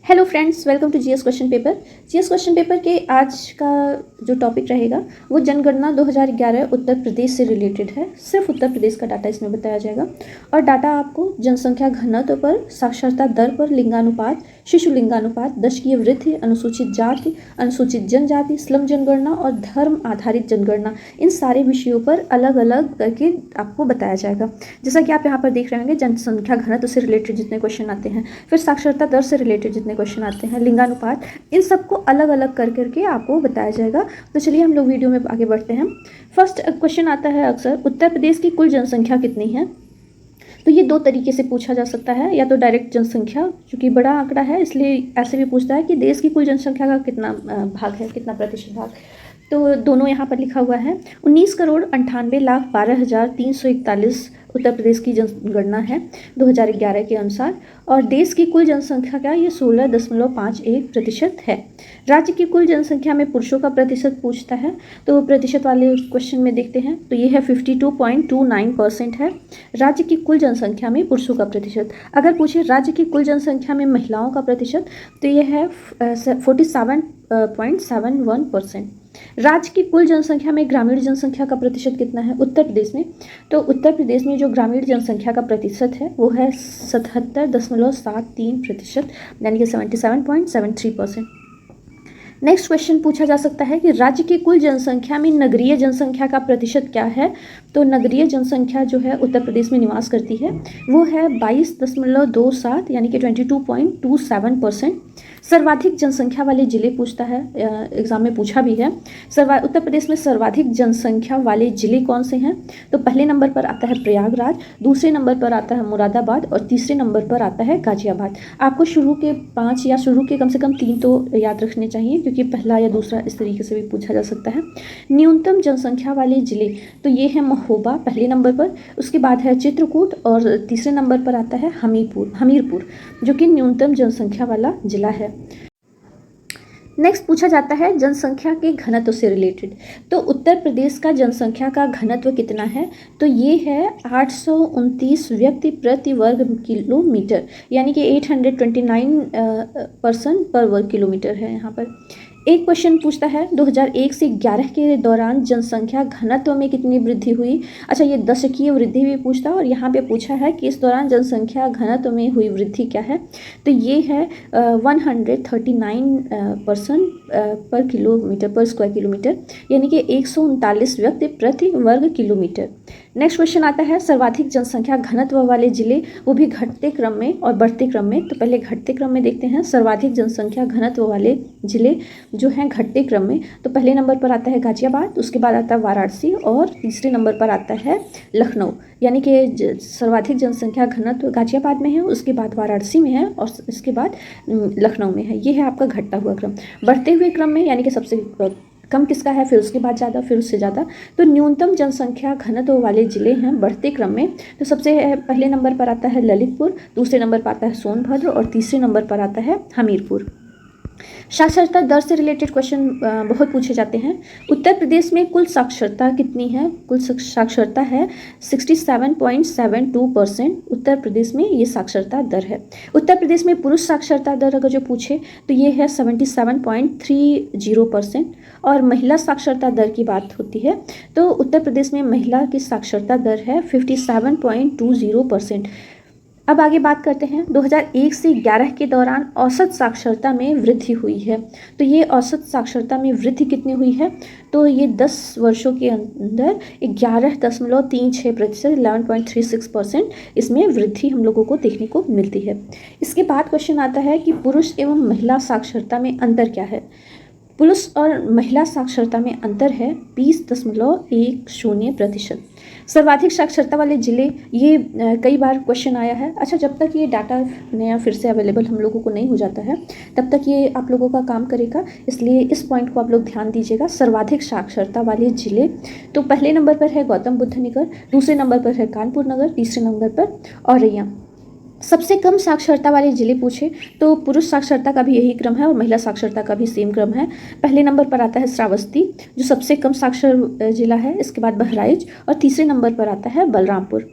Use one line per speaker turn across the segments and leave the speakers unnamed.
Hello friends, welcome to GS question paper. GS question paper के आज का जो टॉपिक रहेगा वो जनगणना 2011 उत्तर प्रदेश से रिलेटेड है। सिर्फ उत्तर प्रदेश का डाटा इसमें बताया जाएगा और डाटा आपको जनसंख्या घनत्व पर, साक्षरता दर पर, लिंगानुपात, शिशु लिंगानुपात, दशकीय वृद्धि, अनुसूचित जाति, अनुसूचित जनजाति, स्लम जनगणना और धर्म आधारित जनगणना, इन सारे विषयों पर अलग अलग करके आपको बताया जाएगा। जैसा कि आप यहाँ पर देख रहे होंगे, जनसंख्या घनत्व से रिलेटेड जितने क्वेश्चन आते हैं, फिर साक्षरता दर से रिलेटेड जितने क्वेश्चन आते हैं, लिंगानुपात, इन सबको अलग अलग कर करके आपको बताया जाएगा। तो चलिए हम लोग वीडियो में आगे बढ़ते हैं। फर्स्ट क्वेश्चन आता है अक्सर, उत्तर प्रदेश की कुल जनसंख्या कितनी है? तो ये दो तरीके से पूछा जा सकता है, या तो डायरेक्ट जनसंख्या, क्योंकि बड़ा आंकड़ा है इसलिए ऐसे भी पूछता है कि देश की कुल जनसंख्या का कितना भाग है, कितना प्रतिशत भाग। तो दोनों यहाँ पर लिखा हुआ है। 19,98,12,341 उत्तर प्रदेश की जनगणना है 2011 के अनुसार, और देश की कुल जनसंख्या का ये 16.51% है। राज्य की कुल जनसंख्या में पुरुषों का प्रतिशत पूछता है, तो प्रतिशत वाले क्वेश्चन में देखते हैं तो ये है 52.29% है राज्य की कुल जनसंख्या में पुरुषों का प्रतिशत। अगर पूछे राज्य की कुल जनसंख्या में महिलाओं का प्रतिशत तो ये है 47.71%। राज्य की कुल जनसंख्या में ग्रामीण जनसंख्या का प्रतिशत कितना है उत्तर प्रदेश में? तो उत्तर प्रदेश में जो ग्रामीण जनसंख्या का प्रतिशत है वो है 77.73%, यानी कि 77.73%। नेक्स्ट क्वेश्चन पूछा जा सकता है कि राज्य की कुल जनसंख्या में नगरीय जनसंख्या का प्रतिशत क्या है? तो नगरीय जनसंख्या जो है उत्तर प्रदेश में निवास करती है वो है 22.27, यानी कि 22.27%। सर्वाधिक जनसंख्या वाले जिले पूछता है, एग्जाम में पूछा भी है। उत्तर प्रदेश में सर्वाधिक जनसंख्या वाले जिले कौन से हैं? तो पहले नंबर पर आता है प्रयागराज, दूसरे नंबर पर आता है मुरादाबाद और तीसरे नंबर पर आता है गाजियाबाद। आपको शुरू के 5 या शुरू के कम से कम 3 तो याद रखने चाहिए, क्योंकि पहला या दूसरा इस तरीके से भी पूछा जा सकता है। न्यूनतम जनसंख्या वाले जिले तो ये है महोबा पहले नंबर पर, उसके बाद है चित्रकूट और तीसरे नंबर पर आता है हमीरपुर, जो कि न्यूनतम जनसंख्या वाला जिला है। नेक्स्ट पूछा जाता है जनसंख्या के घनत्व से रिलेटेड। तो उत्तर प्रदेश का जनसंख्या का घनत्व कितना है? तो ये है 829 व्यक्ति प्रति वर्ग किलोमीटर, यानी कि 829 पर्सन पर वर्ग किलोमीटर है यहाँ पर। एक क्वेश्चन पूछता है 2001 से 11 के दौरान जनसंख्या घनत्व में कितनी वृद्धि हुई? अच्छा, ये दशकीय वृद्धि भी पूछता है और यहाँ पे पूछा है कि इस दौरान जनसंख्या घनत्व में हुई वृद्धि क्या है? तो ये है 139 पर्सन पर किलोमीटर पर स्क्वायर किलोमीटर, यानी कि 139 व्यक्ति प्रति वर्ग किलोमीटर। नेक्स्ट क्वेश्चन आता है सर्वाधिक जनसंख्या घनत्व वाले जिले, वो भी घटते क्रम में और बढ़ते क्रम में। तो पहले घटते क्रम में देखते हैं सर्वाधिक जनसंख्या घनत्व वाले जिले जो हैं घटते क्रम में। तो पहले नंबर पर आता है गाजियाबाद, उसके बाद आता है वाराणसी और तीसरे नंबर पर आता है लखनऊ, यानी कि सर्वाधिक जनसंख्या घनत्व गाजियाबाद में है, उसके बाद वाराणसी में है और इसके बाद लखनऊ में है। ये है आपका घटता हुआ क्रम। बढ़ते हुए क्रम में यानी कि सबसे कम किसका है, फिर उसके बाद ज़्यादा, फिर उससे ज़्यादा। तो न्यूनतम जनसंख्या घनत्व वाले जिले हैं बढ़ते क्रम में। तो सबसे पहले नंबर पर आता है ललितपुर, दूसरे नंबर पर आता है सोनभद्र और तीसरे नंबर पर आता है हमीरपुर। साक्षरता दर से रिलेटेड क्वेश्चन बहुत पूछे जाते हैं। उत्तर प्रदेश में कुल साक्षरता कितनी है? कुल साक्षरता है 67.72%। उत्तर प्रदेश में ये साक्षरता दर है। उत्तर प्रदेश में पुरुष साक्षरता दर अगर जो पूछे तो ये है 77.30%। और महिला साक्षरता दर की बात होती है तो उत्तर प्रदेश में महिला की साक्षरता दर है 57.20%। अब आगे बात करते हैं 2001 से 11 के दौरान औसत साक्षरता में वृद्धि हुई है। तो ये औसत साक्षरता में वृद्धि कितनी हुई है? तो ये 10 वर्षों के अंदर 11.36%, 11.36% इसमें वृद्धि हम लोगों को देखने को मिलती है। इसके बाद क्वेश्चन आता है कि पुरुष एवं महिला साक्षरता में अंतर क्या है? पुरुष और महिला साक्षरता में अंतर है 20.10%। सर्वाधिक साक्षरता वाले जिले, ये कई बार क्वेश्चन आया है। अच्छा, जब तक ये डाटा नया फिर से अवेलेबल हम लोगों को नहीं हो जाता है तब तक ये आप लोगों का काम करेगा, इसलिए इस पॉइंट को आप लोग ध्यान दीजिएगा। सर्वाधिक साक्षरता वाले जिले तो पहले नंबर पर है गौतम बुद्ध नगर, दूसरे नंबर पर है कानपुर नगर, तीसरे नंबर पर औरैया। सबसे कम साक्षरता वाले जिले पूछे तो पुरुष साक्षरता का भी यही क्रम है और महिला साक्षरता का भी सेम क्रम है। पहले नंबर पर आता है श्रावस्ती जो सबसे कम साक्षर जिला है, इसके बाद बहराइच और तीसरे नंबर पर आता है बलरामपुर।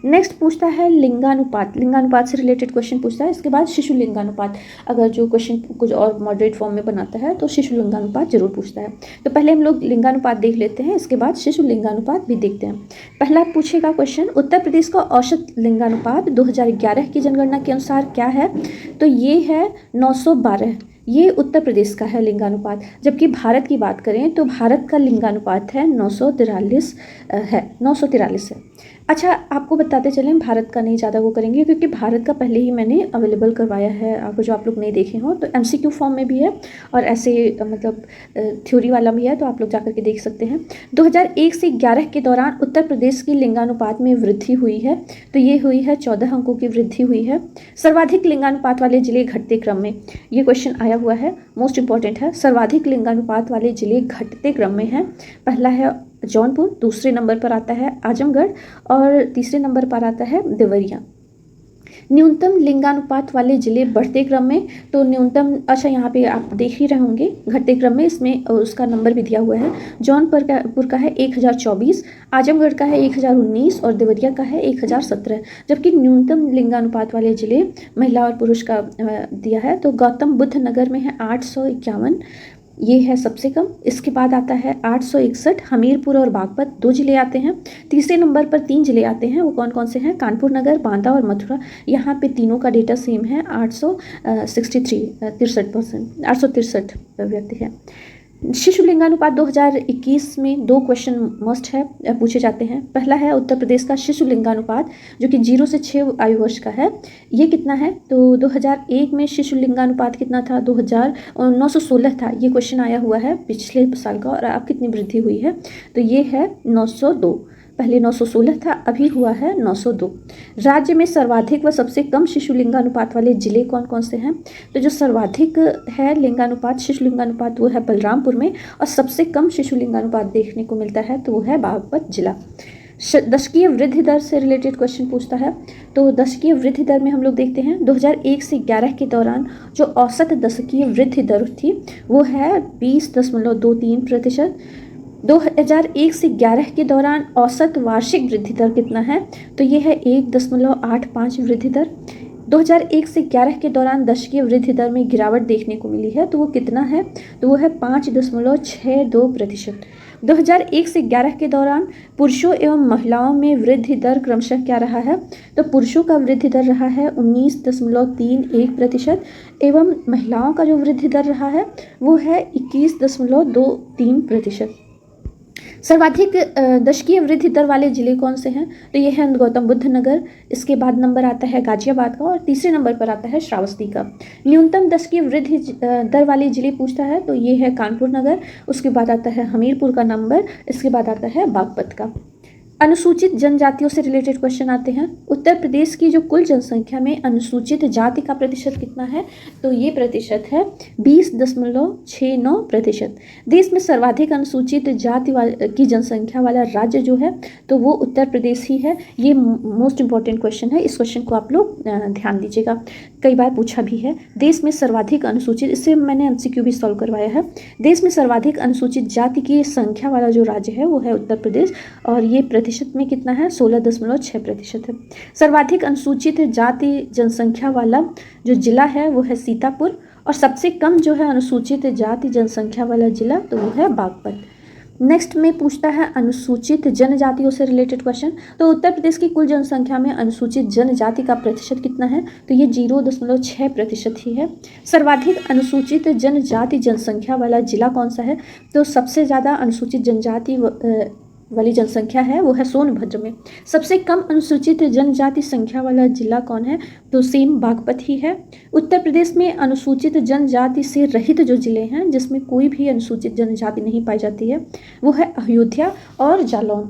नेक्स्ट पूछता है लिंगानुपात, लिंगानुपात से रिलेटेड क्वेश्चन पूछता है। इसके बाद शिशु लिंगानुपात, अगर जो क्वेश्चन कुछ और मॉडरेट फॉर्म में बनाता है तो शिशु लिंगानुपात जरूर पूछता है। तो पहले हम लोग लिंगानुपात देख लेते हैं, इसके बाद शिशु लिंगानुपात भी देखते हैं। पहला पूछेगा क्वेश्चन, उत्तर प्रदेश का औसत लिंगानुपात 2011 की जनगणना के अनुसार क्या है? तो ये है 912, ये उत्तर प्रदेश का है लिंगानुपात। जबकि भारत की बात करें तो भारत का लिंगानुपात है 943 है, 943 है। अच्छा, आपको बताते चलें, भारत का नहीं ज़्यादा वो करेंगे क्योंकि भारत का पहले ही मैंने अवेलेबल करवाया है आपको, जो आप लोग नहीं देखे हों तो MCQ फॉर्म में भी है और ऐसे मतलब थ्योरी वाला भी है, तो आप लोग जाकर के देख सकते हैं। 2001 से 11 के दौरान उत्तर प्रदेश की लिंगानुपात में वृद्धि हुई है, तो ये हुई है 14 अंकों की वृद्धि हुई है। सर्वाधिक लिंगानुपात वाले जिले घटते क्रम में, ये क्वेश्चन आया हुआ है, मोस्ट इंपॉर्टेंट है। सर्वाधिक लिंगानुपात वाले जिले घटते क्रम में है, पहला है जौनपुर, दूसरे नंबर पर आता है आजमगढ़ और तीसरे नंबर पर आता है देवरिया। न्यूनतम लिंगानुपात वाले जिले बढ़ते क्रम में, तो न्यूनतम, अच्छा यहाँ पे आप देख ही रहे होंगे घटते क्रम में, इसमें उसका नंबर भी दिया हुआ है। जौनपुर का है 1024, आजमगढ़ का है 1019 और देवरिया का है 1017। जबकि न्यूनतम लिंगानुपात वाले जिले महिला और पुरुष का दिया है, तो गौतम बुद्ध नगर में है 851, ये है सबसे कम। इसके बाद आता है 861, हमीरपुर और बागपत 2 जिले आते हैं। तीसरे नंबर पर 3 जिले आते हैं, वो कौन कौन से हैं? कानपुर नगर, बांदा और मथुरा। यहाँ पे तीनों का डेटा सेम है, 863 व्यक्ति है। शिशु लिंगानुपात 2021 में 2 क्वेश्चन मस्ट है पूछे जाते हैं। पहला है उत्तर प्रदेश का शिशु लिंगानुपात जो कि 0 से 6 आयु वर्ष का है, ये कितना है? तो 2001 में शिशु लिंगानुपात कितना था? 916 था। ये क्वेश्चन आया हुआ है पिछले साल का, और अब कितनी वृद्धि हुई है? तो ये है 902, पहले 916 था, अभी हुआ है 902। राज्य में सर्वाधिक व सबसे कम शिशु लिंगानुपात वाले जिले कौन कौन से हैं? तो जो सर्वाधिक है लिंगानुपात, शिशु लिंगानुपात, वो है बलरामपुर में, और सबसे कम शिशु लिंगानुपात देखने को मिलता है तो वो है बागपत जिला। दशकीय वृद्धि दर से रिलेटेड क्वेश्चन पूछता है। तो दशकीय वृद्धि दर में हम लोग देखते हैं 2001 से 11 के दौरान जो औसत दशकीय वृद्धि दर थी वो है 20.23%। 2001 से 11 के दौरान औसत वार्षिक वृद्धि दर कितना है? तो ये है 1.85 वृद्धि दर। 2001 से 11 के दौरान दशकीय वृद्धि दर में गिरावट देखने को मिली है, तो वो कितना है? तो वो है 5.62%। 2001 से 11 के दौरान पुरुषों एवं महिलाओं में वृद्धि दर क्रमशः क्या रहा है? तो पुरुषों का वृद्धि दर रहा है 19.31% एवं महिलाओं का जो वृद्धि दर रहा है वो है 21.23%। सर्वाधिक दशकीय वृद्धि दर वाले जिले कौन से हैं? तो ये है गौतम बुद्ध नगर, इसके बाद नंबर आता है गाजियाबाद का और तीसरे नंबर पर आता है श्रावस्ती का। न्यूनतम दशकीय वृद्धि दर वाले जिले पूछता है तो ये है कानपुर नगर, उसके बाद आता है हमीरपुर का नंबर, इसके बाद आता है बागपत का। अनुसूचित जनजातियों से रिलेटेड क्वेश्चन आते हैं। उत्तर प्रदेश की जो कुल जनसंख्या में अनुसूचित जाति का प्रतिशत कितना है? तो ये प्रतिशत है 20.69%। देश में सर्वाधिक अनुसूचित जाति की जनसंख्या वाला राज्य जो है तो वो उत्तर प्रदेश ही है। ये मोस्ट इंपॉर्टेंट क्वेश्चन है, इस क्वेश्चन को आप लोग ध्यान दीजिएगा, कई बार पूछा भी है। देश में सर्वाधिक अनुसूचित, इससे मैंने MCQ भी सॉल्व करवाया है। देश में सर्वाधिक अनुसूचित जाति की संख्या वाला जो राज्य है वो है उत्तर प्रदेश, और ये प्रतिशत में कितना है? 16.6% है। सर्वाधिक अनुसूचित जाति जनसंख्या वाला जो जिला है वो है सीतापुर, और सबसे कम जो है अनुसूचित जाति जनसंख्या वाला जिला तो वो है बागपत। नेक्स्ट में पूछता है अनुसूचित जनजातियों से रिलेटेड क्वेश्चन। तो उत्तर प्रदेश की कुल जनसंख्या में अनुसूचित जनजाति का प्रतिशत कितना है? तो ये 0.6% ही है। सर्वाधिक अनुसूचित जनजाति जनसंख्या वाला जिला कौन सा है? तो सबसे ज़्यादा अनुसूचित जनजाति वाली जनसंख्या है वो है सोनभद्र में। सबसे कम अनुसूचित जनजाति संख्या वाला जिला कौन है? तो सेम बागपत ही है। उत्तर प्रदेश में अनुसूचित जनजाति से रहित जो जिले हैं जिसमें कोई भी अनुसूचित जनजाति नहीं पाई जाती है वो है अयोध्या और जालौन।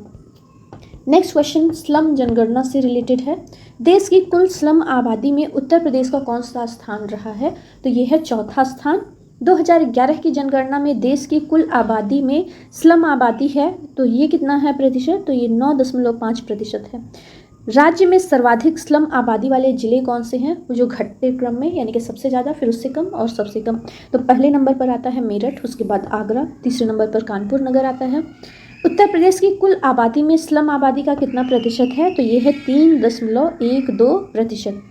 नेक्स्ट क्वेश्चन स्लम जनगणना से रिलेटेड है। देश की कुल स्लम आबादी में उत्तर प्रदेश का कौन सा स्थान रहा है? तो ये है चौथा स्थान। 2011 की जनगणना में देश की कुल आबादी में स्लम आबादी है तो ये कितना है प्रतिशत? तो ये 9.5% है। राज्य में सर्वाधिक स्लम आबादी वाले जिले कौन से हैं? जो घटते क्रम में, यानी कि सबसे ज़्यादा, फिर उससे कम और सबसे कम। तो पहले नंबर पर आता है मेरठ, उसके बाद आगरा, तीसरे नंबर पर कानपुर नगर आता है, उत्तर प्रदेश की कुल आबादी में स्लम आबादी का कितना प्रतिशत है? तो ये है 3.12%।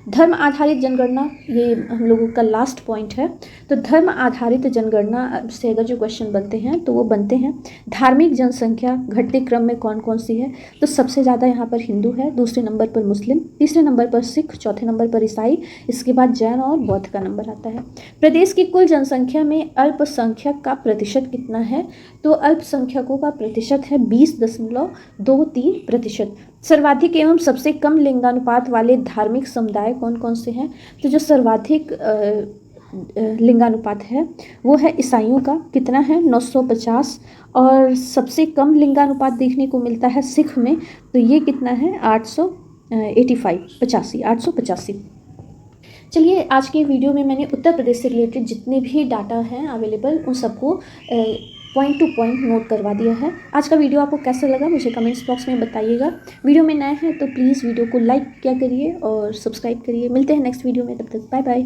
धर्म आधारित जनगणना, ये हम लोगों का लास्ट पॉइंट है। तो धर्म आधारित जनगणना से अगर जो क्वेश्चन बनते हैं तो वो बनते हैं, धार्मिक जनसंख्या घटते क्रम में कौन कौन सी है? तो सबसे ज़्यादा यहाँ पर हिंदू है, दूसरे नंबर पर मुस्लिम, तीसरे नंबर पर सिख, चौथे नंबर पर ईसाई, इसके बाद जैन और बौद्ध का नंबर आता है। प्रदेश की कुल जनसंख्या में अल्पसंख्यक का प्रतिशत कितना है? तो अल्पसंख्यकों का प्रतिशत है 20.23%। सर्वाधिक एवं सबसे कम लिंगानुपात वाले धार्मिक समुदाय कौन कौन से हैं? तो जो सर्वाधिक लिंगानुपात है वो है ईसाइयों का, कितना है? 950। और सबसे कम लिंगानुपात देखने को मिलता है सिख में, तो ये कितना है? 885। चलिए, आज के वीडियो में मैंने उत्तर प्रदेश से रिलेटेड जितने भी डाटा हैं अवेलेबल उन सबको पॉइंट टू पॉइंट नोट करवा दिया है। आज का वीडियो आपको कैसा लगा मुझे कमेंट्स बॉक्स में बताइएगा। वीडियो में नए हैं तो प्लीज़ वीडियो को लाइक किया करिए और सब्सक्राइब करिए। मिलते हैं नेक्स्ट वीडियो में, तब तक बाय बाय।